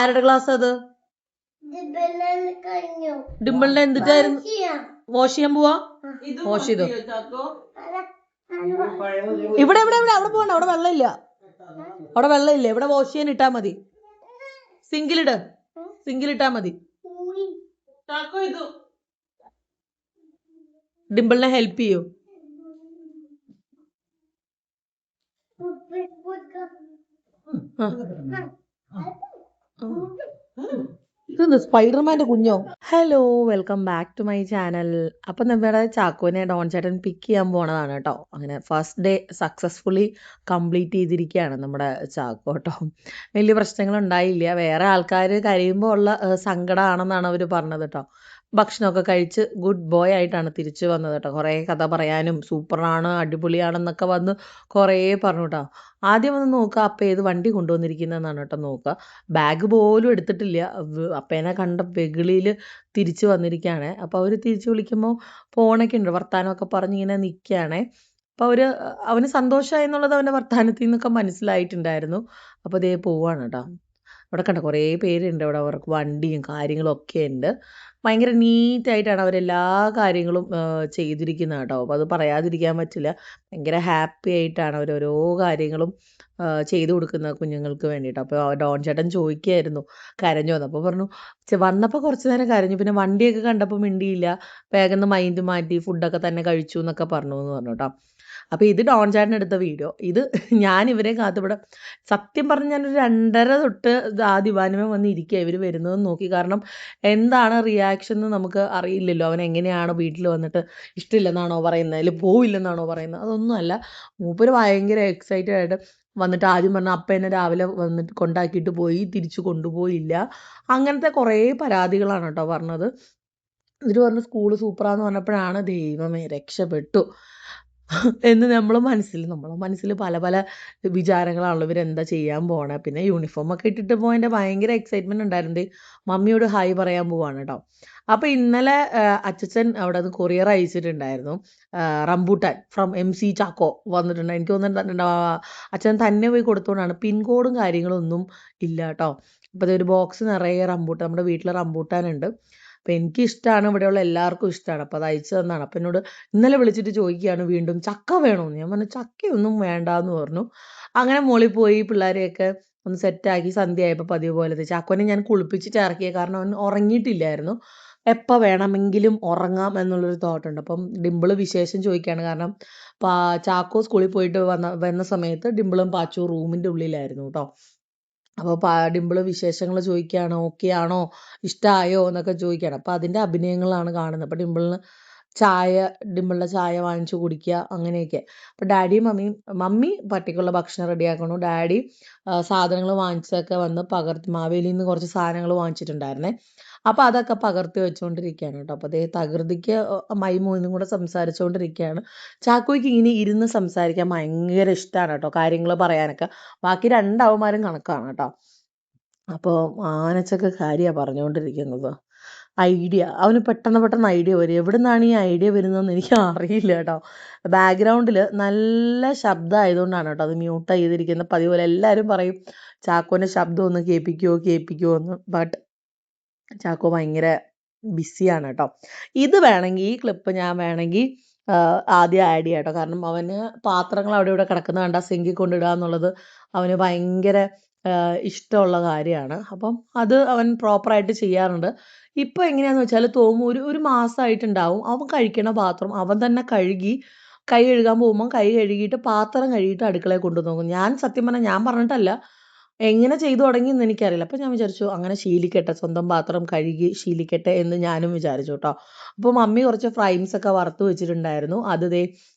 ആരുടെ ക്ലാസ് അത്? ഡിംപിളിന്റെ എന്തിട്ടായിരുന്നു? വാഷ് ചെയ്യാൻ പോവാ? വാഷ് ചെയ്തോ? ഇവിടെ ഇവിടെ ഇവിടെ അവിടെ പോകണ്ട, അവിടെ വെള്ളമില്ല, അവിടെ വെള്ളമില്ല. ഇവിടെ വാഷ് ചെയ്യാൻ ഇട്ടാ മതി. സിങ്കിലിട്, സിങ്കിലിട്ടാ മതി. ഡിംപിളിനെ ഹെൽപ്പ് ചെയ്യൂ. ഇതെന്ത് സ്പൈഡർമാന്റെ കുഞ്ഞോ? Hello, welcome back to my channel. അപ്പം നമ്മുടെ ചാക്കോനെ ഡോൺ ചേട്ടൻ പിക്ക് ചെയ്യാൻ പോണതാണ് കേട്ടോ. അങ്ങനെ ഫസ്റ്റ് ഡേ സക്സസ്ഫുള്ളി കംപ്ലീറ്റ് ചെയ്തിരിക്കുകയാണ് നമ്മുടെ ചാക്കോ കേട്ടോ. വലിയ പ്രശ്നങ്ങളുണ്ടായില്ല. വേറെ ആൾക്കാർ കരയുമ്പോൾ ഉള്ള സങ്കടമാണെന്നാണ് അവർ പറഞ്ഞത് കേട്ടോ. ഭക്ഷണമൊക്കെ കഴിച്ച് ഗുഡ് ബോയ് ആയിട്ടാണ് തിരിച്ചു വന്നത് കേട്ടോ. കുറേ കഥ പറയാനും സൂപ്പറാണ് അടിപൊളിയാണെന്നൊക്കെ വന്ന് കുറേ പറഞ്ഞു കേട്ടോ. ആദ്യം വന്ന് നോക്കുക അപ്പം ഏത് വണ്ടി കൊണ്ടുവന്നിരിക്കുന്നതെന്നാണ് കേട്ടോ നോക്കുക. ബാഗ് പോലും എടുത്തിട്ടില്ല. അപ്പേനെ കണ്ട വെകിളിയിൽ തിരിച്ചു വന്നിരിക്കുകയാണ്. അപ്പോൾ അവർ തിരിച്ചു വിളിക്കുമ്പോൾ ഫോണൊക്കെ ഉണ്ട്, വർത്താനമൊക്കെ പറഞ്ഞ് ഇങ്ങനെ നിൽക്കുകയാണേ. അപ്പോൾ അവന് സന്തോഷമായി എന്നുള്ളത് അവൻ്റെ വർത്താനത്തിൽ നിന്നൊക്കെ മനസ്സിലായിട്ടുണ്ടായിരുന്നു. അപ്പോൾ ദേ പോവാണ് കേട്ടോ. അവിടെ കണ്ട കുറേ പേരുണ്ട്, അവിടെ അവർക്ക് വണ്ടിയും കാര്യങ്ങളും ഒക്കെ ഉണ്ട്. ഭയങ്കര നീറ്റായിട്ടാണ് അവരെല്ലാ കാര്യങ്ങളും ചെയ്തിരിക്കുന്നത് കേട്ടോ. അപ്പോൾ അത് പറയാതിരിക്കാൻ പറ്റില്ല. ഭയങ്കര ഹാപ്പി ആയിട്ടാണ് അവർ ഓരോ കാര്യങ്ങളും ചെയ്തു കൊടുക്കുന്നത് കുഞ്ഞുങ്ങൾക്ക് വേണ്ടിയിട്ട്. അപ്പോൾ ഡോൺ ചേട്ടൻ ചോദിക്കുകയായിരുന്നു കരഞ്ഞു വന്നു. അപ്പോൾ പറഞ്ഞു വന്നപ്പോൾ കുറച്ച് നേരം കരഞ്ഞു, പിന്നെ വണ്ടിയൊക്കെ കണ്ടപ്പോൾ മിണ്ടിയില്ല, വേഗം മൈൻഡ് മാറ്റി ഫുഡൊക്കെ തന്നെ കഴിച്ചു എന്നൊക്കെ പറഞ്ഞു എന്ന് പറഞ്ഞു കേട്ടോ. അപ്പോൾ ഇത് ഡോൺ ചേട്ടൻ എടുത്ത വീഡിയോ. ഇത് ഞാൻ ഇവരെ കാത്തിവിടെ സത്യം പറഞ്ഞ് ഞാനൊരു 2:30 തൊട്ട് ആ ദിവാനുമേ വന്ന് ഇരിക്കുക ഇവർ വരുന്നതെന്ന് നോക്കി. കാരണം എന്താണ് റിയാക്ഷൻ എന്ന് നമുക്ക് അറിയില്ലല്ലോ. അവൻ എങ്ങനെയാണ് വീട്ടിൽ വന്നിട്ട് ഇഷ്ടമില്ലെന്നാണോ പറയുന്നത്, അല്ലെങ്കിൽ പോവില്ലെന്നാണോ പറയുന്നത്, അതൊന്നുമല്ല. മൂപ്പര് ഭയങ്കര എക്സൈറ്റഡ് ആയിട്ട് വന്നിട്ട് ആദ്യം പറഞ്ഞ അപ്പം എന്നെ രാവിലെ വന്നിട്ട് കൊണ്ടാക്കിയിട്ട് പോയി, തിരിച്ചു കൊണ്ടുപോയില്ല, അങ്ങനത്തെ കുറേ പരാതികളാണ് കേട്ടോ പറഞ്ഞത്. എന്നിട്ട് പറഞ്ഞു സ്കൂള് സൂപ്പറാന്ന് പറഞ്ഞപ്പോഴാണ് ദൈവമേ രക്ഷപ്പെട്ടു എന്ന് നമ്മളെ മനസ്സിൽ പല പല വിചാരങ്ങളാണല്ലോ ഇവരെന്താ ചെയ്യാൻ പോണേ. പിന്നെ യൂണിഫോമൊക്കെ ഇട്ടിട്ട് പോയതിൻ്റെ ഭയങ്കര എക്സൈറ്റ്മെൻറ്റ് ഉണ്ടായിരുന്നത്. മമ്മിയോട് ഹായ് പറയാൻ പോവാണ് കേട്ടോ. അപ്പോൾ ഇന്നലെ അച്ചച്ചൻ അവിടെ നിന്ന് കൊറിയർ അയച്ചിട്ടുണ്ടായിരുന്നു. റംബൂട്ടാൻ ഫ്രം MC ചാക്കോ വന്നിട്ടുണ്ട്. എനിക്ക് തോന്നുന്നുണ്ട് അച്ഛൻ തന്നെ പോയി കൊടുത്തുകൊണ്ടാണ്. പിൻകോഡും കാര്യങ്ങളൊന്നും ഇല്ല കേട്ടോ. അപ്പോൾ അതൊരു ബോക്സ് നിറയെ റംബൂട്ടാൻ, നമ്മുടെ വീട്ടിൽ റംബൂട്ടാനുണ്ട്. അപ്പോൾ എനിക്കിഷ്ടമാണ്, ഇവിടെയുള്ള എല്ലാവർക്കും ഇഷ്ടമാണ്. അപ്പോൾ അത് അയച്ചു തന്നാണ്. അപ്പോൾ എന്നോട് ഇന്നലെ വിളിച്ചിട്ട് ചോദിക്കുകയാണ് വീണ്ടും ചക്ക വേണമെന്ന്. ഞാൻ പറഞ്ഞു ചക്കയൊന്നും വേണ്ടാന്ന് പറഞ്ഞു. അങ്ങനെ മോളിൽ പോയി പിള്ളേരെയൊക്കെ ഒന്ന് സെറ്റാക്കി സന്ധ്യയായപ്പോൾ പതിവ് പോലെ ചാക്കോനെ ഞാൻ കുളിപ്പിച്ചിട്ട് ഇറക്കിയത്. കാരണം അവൻ ഉറങ്ങിയിട്ടില്ലായിരുന്നു. എപ്പോൾ വേണമെങ്കിലും ഉറങ്ങാം എന്നുള്ളൊരു തോട്ടുണ്ട്. അപ്പം ഡിംപിള് വിശേഷം ചോദിക്കുകയാണ്. കാരണം ചാക്കോ സ്കൂളിൽ പോയിട്ട് വന്ന സമയത്ത് ഡിംപിളും പാച്ചു റൂമിൻ്റെ ഉള്ളിലായിരുന്നു കേട്ടോ. അപ്പോൾ ഡിംപിള് വിശേഷങ്ങൾ ചോദിക്കുകയാണ്, ഓക്കെ ആണോ, ഇഷ്ടമായോ എന്നൊക്കെ ചോദിക്കുകയാണ്. അപ്പോൾ അതിൻ്റെ അഭിനയങ്ങളാണ് കാണുന്നത്. അപ്പോൾ ഡിംപിളിൻ്റെ ചായ വാങ്ങിച്ചു കുടിക്കുക അങ്ങനെയൊക്കെ. അപ്പോൾ ഡാഡിയും മമ്മി പട്ടിക്കുള്ള ഭക്ഷണം റെഡിയാക്കണു. ഡാഡി സാധനങ്ങൾ വാങ്ങിച്ചതൊക്കെ വന്ന് മാവേലിയിൽ നിന്ന് കുറച്ച് സാധനങ്ങൾ വാങ്ങിച്ചിട്ടുണ്ടായിരുന്നേ. അപ്പോൾ അതൊക്കെ പകർത്തി വെച്ചുകൊണ്ടിരിക്കുകയാണ് കേട്ടോ. അപ്പോൾ അതേ തകൃതിക്ക് മൈമോനും കൂടെ സംസാരിച്ചുകൊണ്ടിരിക്കുകയാണ്. ചാക്കോയ്ക്ക് ഇങ്ങനെ ഇരുന്ന് സംസാരിക്കാൻ ഭയങ്കര ഇഷ്ടമാണ് കേട്ടോ, കാര്യങ്ങൾ പറയാനൊക്കെ. ബാക്കി രണ്ടവന്മാരും കണക്കാണ് കേട്ടോ. അപ്പോൾ ആനച്ചക്ക കാര്യമാണ് പറഞ്ഞുകൊണ്ടിരിക്കുന്നത്. ഐഡിയ അവന് പെട്ടെന്ന് ഐഡിയ വരും. എവിടെ നിന്നാണ് ഈ ഐഡിയ വരുന്നതെന്ന് എനിക്ക് അറിയില്ല കേട്ടോ. ബാക്ക്ഗ്രൗണ്ടിൽ നല്ല ശബ്ദം ആയതുകൊണ്ടാണ് കേട്ടോ അത് മ്യൂട്ട് ചെയ്തിരിക്കുന്നത്. പതിപോലെ എല്ലാവരും പറയും ചാക്കോൻ്റെ ശബ്ദം ഒന്ന് കേൾപ്പിക്കുമോ എന്ന്. ബട്ട് ചാക്കോ ഭയങ്കര ബിസിയാണ് കേട്ടോ. ഇത് വേണമെങ്കിൽ ഈ ക്ലിപ്പ് ഞാൻ വേണമെങ്കിൽ ആദ്യം ആഡ് ചെയ്യാം കേട്ടോ. കാരണം അവന് പാത്രങ്ങൾ അവിടെ ഇവിടെ കിടക്കുന്ന കണ്ടാൽ സിങ്കിൽ കൊണ്ടിടുക എന്നുള്ളത് അവന് ഭയങ്കര ഇഷ്ടമുള്ള കാര്യമാണ്. അപ്പം അത് അവൻ പ്രോപ്പറായിട്ട് ചെയ്യാറുണ്ട്. ഇപ്പോൾ എങ്ങനെയാണെന്ന് വെച്ചാൽ ഒരു മാസമായിട്ടുണ്ടാവും. അവൻ കഴിക്കണ പാത്രം അവൻ തന്നെ കഴുകി കൈ കഴുകാൻ പോകുമ്പോൾ കൈ കഴുകിയിട്ട് പാത്രം കഴുകിയിട്ട് അടുക്കളയിൽ കൊണ്ടു നോക്കും. ഞാൻ സത്യം പറഞ്ഞാൽ ഞാൻ പറഞ്ഞിട്ടല്ല, എങ്ങനെ ചെയ്തു തുടങ്ങിയെന്ന് എനിക്കറിയില്ല. അപ്പോൾ ഞാൻ വിചാരിച്ചു അങ്ങനെ ശീലിക്കട്ടെ, സ്വന്തം പാത്രം കഴുകി ശീലിക്കട്ടെ എന്ന് ഞാനും വിചാരിച്ചു കേട്ടോ. അപ്പോൾ മമ്മി കുറച്ച് ഫ്രൈംസ് ഒക്കെ വറുത്ത് വെച്ചിട്ടുണ്ടായിരുന്നു. അത് ദേ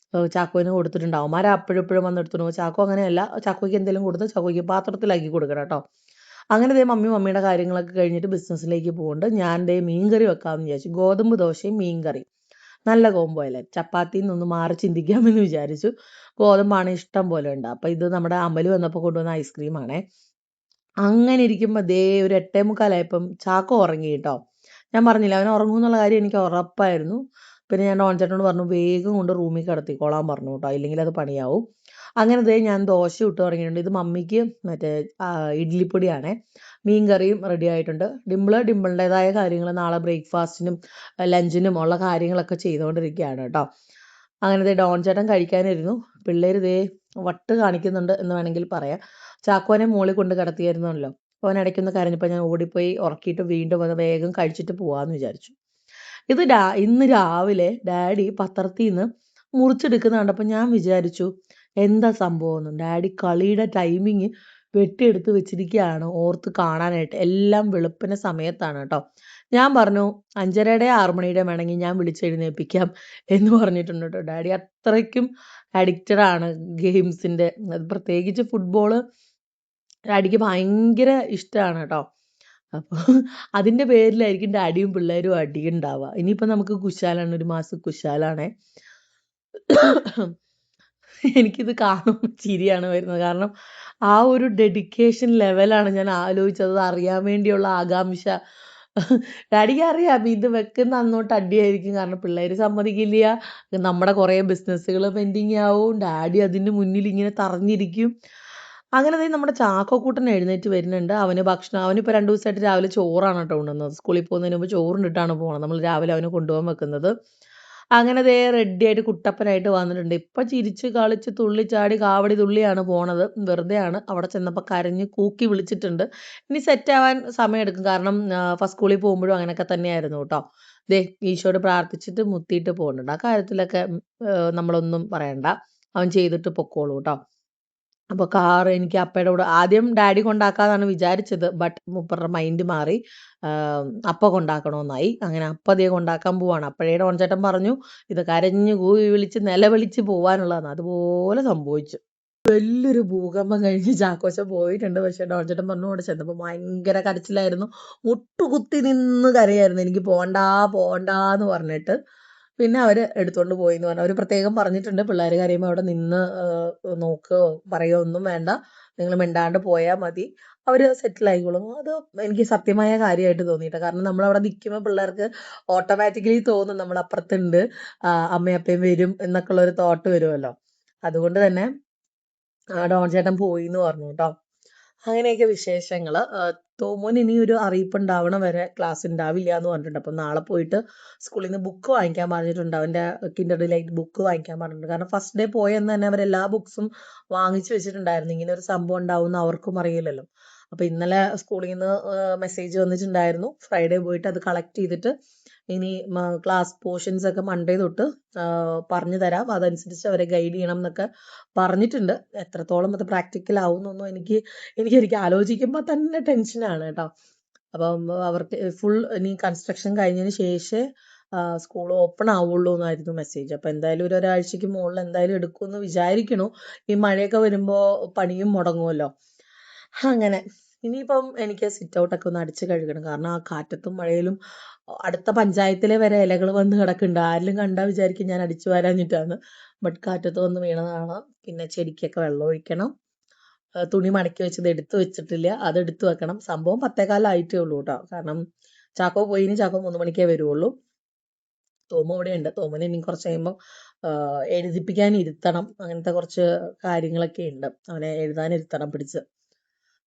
ചാക്കോന് കൊടുത്തിട്ടുണ്ടാവും. അവന്മാരെ അപ്പോഴും വന്ന് എടുത്തു പോകും. ചാക്കോ അങ്ങനെയല്ല, ചാക്കോയ്ക്ക് എന്തെങ്കിലും കൊടുത്ത് ചാക്കോയ്ക്ക് പാത്രത്തിലാക്കി കൊടുക്കണം കേട്ടോ. അങ്ങനെ ദേ മമ്മിയുടെ കാര്യങ്ങളൊക്കെ കഴിഞ്ഞിട്ട് ബിസിനസ്സിലേക്ക് പോകുന്നുണ്ട്. ഞാൻ ദേ മീൻകറി വെക്കാമെന്ന് വിചാരിച്ചു. ഗോതമ്പ് ദോശയും മീൻകറി നല്ല കോംബോ അല്ലേ. ചപ്പാത്തിയിൽ നിന്നൊന്ന് മാറി ചിന്തിക്കാമെന്ന് വിചാരിച്ചു. ഗോതമ്പാണ് ഇഷ്ടം പോലെ ഉണ്ട്. അപ്പോൾ ഇത് നമ്മുടെ അമല് വന്നപ്പോൾ കൊണ്ടുവന്ന ഐസ്ക്രീമാണേ. അങ്ങനെ ഇരിക്കുമ്പോൾ ദേ ഒരു 8:45 ചാക്കോ ഉറങ്ങി കേട്ടോ. ഞാൻ പറഞ്ഞില്ല അവൻ ഉറങ്ങും എന്നുള്ള കാര്യം എനിക്ക് ഉറപ്പായിരുന്നു. പിന്നെ ഞാൻ ഡോൺ ചേട്ടനോട് പറഞ്ഞു വേഗം കൊണ്ട് റൂമിൽ കിടത്തിക്കോളാൻ പറഞ്ഞു കേട്ടോ, ഇല്ലെങ്കിൽ അത് പണിയാവും. അങ്ങനെ ദേ ഞാൻ ദോശ ഇട്ട് തുടങ്ങിയിട്ടുണ്ട്. ഇത് മമ്മിക്ക് മറ്റേ ഇഡ്ഡലിപ്പൊടിയാണേ. മീൻ കറിയും റെഡി ആയിട്ടുണ്ട്. ഡിമ്പിളിൻ്റെതായ കാര്യങ്ങൾ നാളെ ബ്രേക്ക്ഫാസ്റ്റിനും ലഞ്ചിനും ഉള്ള കാര്യങ്ങളൊക്കെ ചെയ്തുകൊണ്ടിരിക്കുകയാണ് കേട്ടോ. അങ്ങനെ ദേ ഡോൺ ചേട്ടൻ കഴിക്കാനിരുന്നു. പിള്ളേർ ദേ വട്ട് കാണിക്കുന്നുണ്ട് എന്ന് വേണമെങ്കിൽ പറയാം. ചാക്കോനെ മോളിൽ കൊണ്ട് കിടത്തിയായിരുന്നല്ലോ. അവൻ ഇടയ്ക്കൊന്ന് കരഞ്ഞപ്പോൾ ഞാൻ ഓടിപ്പോയി ഉറക്കിയിട്ട് വീണ്ടും വന്ന് വേഗം കഴിച്ചിട്ട് പോവാമെന്ന് വിചാരിച്ചു. ഇന്ന് രാവിലെ ഡാഡി പത്രത്തിൽ നിന്ന് മുറിച്ചെടുക്കുന്ന കണ്ടപ്പോൾ ഞാൻ വിചാരിച്ചു എന്താ സംഭവം. ഡാഡി കളിയുടെ ടൈമിങ് വെട്ടിയെടുത്ത് വെച്ചിരിക്കുകയാണ് ഓർത്ത് കാണാനായിട്ട്. എല്ലാം വെളുപ്പിന് സമയത്താണ് കേട്ടോ. ഞാൻ പറഞ്ഞു 5:30 6 മണിയുടെ വേണമെങ്കിൽ ഞാൻ വിളിച്ചെഴുന്നേൽപ്പിക്കാം എന്ന് പറഞ്ഞിട്ടുണ്ട് കേട്ടോ. ഡാഡി അത്രയ്ക്കും അഡിക്റ്റഡ് ആണ് ഗെയിംസിൻ്റെ. പ്രത്യേകിച്ച് ഫുട്ബോള് ഡാഡിക്ക് ഭയങ്കര ഇഷ്ടമാണ് കേട്ടോ. അപ്പോൾ അതിൻ്റെ പേരിലായിരിക്കും ഡാഡിയും പിള്ളേരും അടിയുണ്ടാവുക. ഇനിയിപ്പോൾ നമുക്ക് കുശാലാണ്, 1 മാസം കുശാലാണേ. എനിക്കിത് കാണുമ്പോൾ ചിരിയാണ് വരുന്നത്. കാരണം ആ ഒരു ഡെഡിക്കേഷൻ ലെവലാണ് ഞാൻ ആലോചിച്ചത്. അറിയാൻ വേണ്ടിയുള്ള ആകാംക്ഷ. ഡാഡിക്ക് അറിയാം ഇത് വെക്കുന്ന അന്നോട്ട് അടിയായിരിക്കും. കാരണം പിള്ളേർ സമ്മതിക്കില്ല. നമ്മുടെ കുറേ ബിസിനസ്സുകൾ പെൻഡിങ് ആവും. ഡാഡി അതിന് മുന്നിൽ ഇങ്ങനെ തറഞ്ഞിരിക്കും. അങ്ങനെ തന്നെ നമ്മുടെ ചാക്കോക്കൂട്ടൻ എഴുന്നേറ്റ് വരുന്നുണ്ട്. അവനിപ്പോൾ 2 ദിവസമായിട്ട് രാവിലെ ചോറാണ് കേട്ടോ കൊണ്ടുവന്നത്. സ്കൂളിൽ പോകുന്നതിന് മുമ്പ് ചോറുണ്ടിട്ടാണ് പോകുന്നത്. നമ്മൾ രാവിലെ അവന് കൊണ്ടുപോകാൻ വെക്കുന്നത്. അങ്ങനെ ദേ റെഡിയായിട്ട് കുട്ടപ്പനായിട്ട് വന്നിട്ടുണ്ട്. ഇപ്പം ചിരിച്ച് കളിച്ച് തുള്ളിച്ചാടി കാവടി തുള്ളിയാണ് പോണത്. വെറുതെയാണ്. അവിടെ ചെന്നപ്പോൾ കരഞ്ഞ് കൂക്കി വിളിച്ചിട്ടുണ്ട്. ഇനി സെറ്റാവാൻ സമയമെടുക്കും. കാരണം ഫസ്റ്റ് സ്കൂളിൽ പോകുമ്പോഴും അങ്ങനെയൊക്കെ തന്നെയായിരുന്നു കേട്ടോ. ദേ ഈശോയോട് പ്രാർത്ഥിച്ചിട്ട് മുത്തിയിട്ട് പോകുന്നുണ്ട്. ആ കാര്യത്തിലൊക്കെ നമ്മളൊന്നും പറയണ്ട. അവൻ ചെയ്തിട്ട് പൊക്കോളൂ കേട്ടോ. അപ്പോൾ കാർ എനിക്ക് അപ്പയുടെ കൂടെ ആദ്യം ഡാഡി കൊണ്ടാക്കാന്നാണ് വിചാരിച്ചത്. ബട്ട് മൂപ്പരുടെ മൈൻഡ് മാറി. അപ്പ കൊണ്ടാക്കണമെന്നായി. അങ്ങനെ അപ്പ ദേ കൊണ്ടാക്കാൻ പോവാണ്. അപ്പോഴേ ഡോൺ ചേട്ടൻ പറഞ്ഞു ഇത് കരഞ്ഞ് കൂവി വിളിച്ച് നിലവിളിച്ച് പോവാനുള്ളതാണ്. അതുപോലെ സംഭവിച്ചു. വലിയൊരു ഭൂകമ്പം കഴിഞ്ഞ് ചാക്കോച്ചൻ പോയിട്ടുണ്ട്. പക്ഷേ ഡോൺ ചേട്ടൻ പറഞ്ഞു അവിടെ ചെന്നപ്പോൾ ഭയങ്കര കരച്ചിലായിരുന്നു. മുട്ടുകുത്തി നിന്ന് കരയായിരുന്നു. എനിക്ക് പോണ്ടാന്ന് പറഞ്ഞിട്ട്. പിന്നെ അവർ എടുത്തുകൊണ്ട് പോയി എന്ന് പറഞ്ഞു. അവർ പ്രത്യേകം പറഞ്ഞിട്ടുണ്ട് പിള്ളേർ കരയുമ്പോൾ അവിടെ നിന്ന് നോക്കുകയോ പറയുകയോ ഒന്നും വേണ്ട. നിങ്ങൾ മിണ്ടാണ്ട് പോയാൽ മതി. അവർ സെറ്റിൽ ആയിക്കോളും. അത് എനിക്ക് സത്യമായ കാര്യമായിട്ട് തോന്നിയിട്ടാ. കാരണം നമ്മളവിടെ നിൽക്കുമ്പോൾ പിള്ളേർക്ക് ഓട്ടോമാറ്റിക്കലി തോന്നും നമ്മൾ അപ്പുറത്തുണ്ട്, അമ്മയും അപ്പയും വരും എന്നൊക്കെ ഉള്ളൊരു തോട്ട് വരുമല്ലോ. അതുകൊണ്ട് തന്നെ ഡോൺ ചേട്ടൻ പോയി എന്ന് പറഞ്ഞു കേട്ടോ. അങ്ങനെയൊക്കെ വിശേഷങ്ങൾ. തോമോന് ഇനി ഒരു അറിയിപ്പുണ്ടാവണ വരെ ക്ലാസ് ഉണ്ടാവില്ല എന്ന് പറഞ്ഞിട്ടുണ്ട്. അപ്പം നാളെ പോയിട്ട് സ്കൂളിൽ നിന്ന് ബുക്ക് വാങ്ങിക്കാൻ പറഞ്ഞിട്ടുണ്ട്. അവൻ്റെ കിൻഡർ ഡിലൈറ്റ് ബുക്ക് വാങ്ങിക്കാൻ പറഞ്ഞിട്ടുണ്ട്. കാരണം ഫസ്റ്റ് ഡേ പോയെന്ന് തന്നെ അവരെല്ലാ ബുക്സും വാങ്ങിച്ചു വെച്ചിട്ടുണ്ടായിരുന്നു. ഇങ്ങനെ ഒരു സംഭവം ഉണ്ടാവുമെന്ന് അവർക്കും അറിയില്ലല്ലോ. അപ്പോൾ ഇന്നലെ സ്കൂളിൽ നിന്ന് മെസ്സേജ് വന്നിട്ടുണ്ടായിരുന്നു. ഫ്രൈഡേ പോയിട്ട് അത് കളക്ട് ചെയ്തിട്ട് ഇനി ക്ലാസ് പോർഷൻസ് ഒക്കെ മൺഡേ തൊട്ട് പറഞ്ഞു തരാം. അതനുസരിച്ച് അവരെ ഗൈഡ് ചെയ്യണം എന്നൊക്കെ പറഞ്ഞിട്ടുണ്ട്. എത്രത്തോളം അത് പ്രാക്ടിക്കൽ ആവുമെന്നൊന്നും എനിക്ക് ആലോചിക്കുമ്പോൾ തന്നെ ടെൻഷനാണ് കേട്ടോ. അപ്പം അവർക്ക് ഫുൾ ഇനി കൺസ്ട്രക്ഷൻ കഴിഞ്ഞതിന് ശേഷമേ സ്കൂൾ ഓപ്പൺ ആവുള്ളൂ എന്നായിരുന്നു മെസ്സേജ്. അപ്പോൾ എന്തായാലും ഒരാഴ്ചയ്ക്ക് മുകളിൽ എന്തായാലും എടുക്കുമെന്ന് വിചാരിക്കണു. ഈ മഴയൊക്കെ വരുമ്പോൾ പണിയും മുടങ്ങുമല്ലോ. അങ്ങനെ ഇനിയിപ്പം എനിക്ക് സിറ്റ് ഔട്ടൊക്കെ ഒന്ന് അടിച്ച് കഴുകണം. കാരണം ആ കാറ്റത്തും മഴയിലും അടുത്ത പഞ്ചായത്തിലെ വരെ ഇലകൾ വന്ന് കിടക്കുന്നുണ്ട്. ആരെങ്കിലും കണ്ടാൽ വിചാരിക്കും ഞാൻ അടിച്ചു വാരാഞ്ഞിട്ടാണ്. ബട്ട് കാറ്റത്ത് വന്ന് വീണതാണ്. പിന്നെ ചെടിക്കൊക്കെ വെള്ളം ഒഴിക്കണം. തുണി മടക്കി വെച്ചത് എടുത്തു വെച്ചിട്ടില്ല, അത് എടുത്തു വെക്കണം. സംഭവം 10:15 ആയിട്ടേ ഉള്ളൂ കേട്ടോ. കാരണം ചാക്കോ 3 മണിക്കേ വരുള്ളൂ. തോമു ഇവിടെ ഉണ്ട്. തോമുനെ ഇനി കുറച്ച് കഴിയുമ്പോൾ എഴുതിപ്പിക്കാൻ ഇരുത്തണം. അങ്ങനത്തെ കുറച്ച് കാര്യങ്ങളൊക്കെ ഉണ്ട്. അവനെ എഴുതാനിരുത്തണം പിടിച്ച്.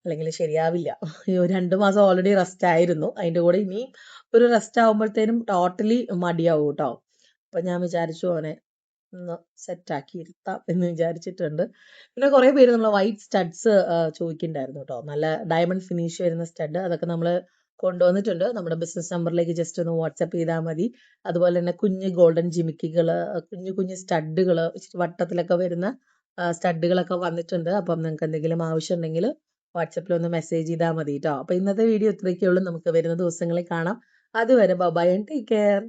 അല്ലെങ്കിൽ ശരിയാവില്ല. ഈ 2 മാസം ഓൾറെഡി റെസ്റ്റ് ആയിരുന്നു. അതിൻ്റെ കൂടെ ഇനി ഒരു റെസ്റ്റ് ആകുമ്പോഴത്തേനും ടോട്ടലി മടിയാവും കേട്ടോ. അപ്പം ഞാൻ വിചാരിച്ചു അവനെ ഒന്ന് സെറ്റാക്കി ഇരുത്താം എന്ന് വിചാരിച്ചിട്ടുണ്ട്. പിന്നെ കുറേ പേര് നമ്മൾ വൈറ്റ് സ്റ്റഡ്സ് ചോദിക്കുന്നുണ്ടായിരുന്നു കേട്ടോ. നല്ല ഡയമണ്ട് ഫിനിഷ് വരുന്ന സ്റ്റഡ് അതൊക്കെ നമ്മൾ കൊണ്ടുവന്നിട്ടുണ്ട്. നമ്മുടെ ബിസിനസ് നമ്പറിലേക്ക് ജസ്റ്റ് ഒന്ന് വാട്സപ്പ് ചെയ്താൽ മതി. അതുപോലെ തന്നെ കുഞ്ഞ് ഗോൾഡൻ ജിമിക്കികൾ, കുഞ്ഞു സ്റ്റഡുകൾ, വട്ടത്തിലൊക്കെ വരുന്ന സ്റ്റഡുകളൊക്കെ വന്നിട്ടുണ്ട്. അപ്പം നിങ്ങൾക്ക് എന്തെങ്കിലും ആവശ്യമുണ്ടെങ്കിൽ വാട്സപ്പിൽ ഒന്ന് മെസ്സേജ് ചെയ്താൽ മതി കേട്ടോ. അപ്പോൾ ഇന്നത്തെ വീഡിയോ ഇത്രയൊക്കെ ഉള്ളൂ. നമുക്ക് വരുന്ന ദിവസങ്ങളിൽ കാണാം. അതുവരെ ബൈ ആൻഡ് ടേക്ക് കെയർ.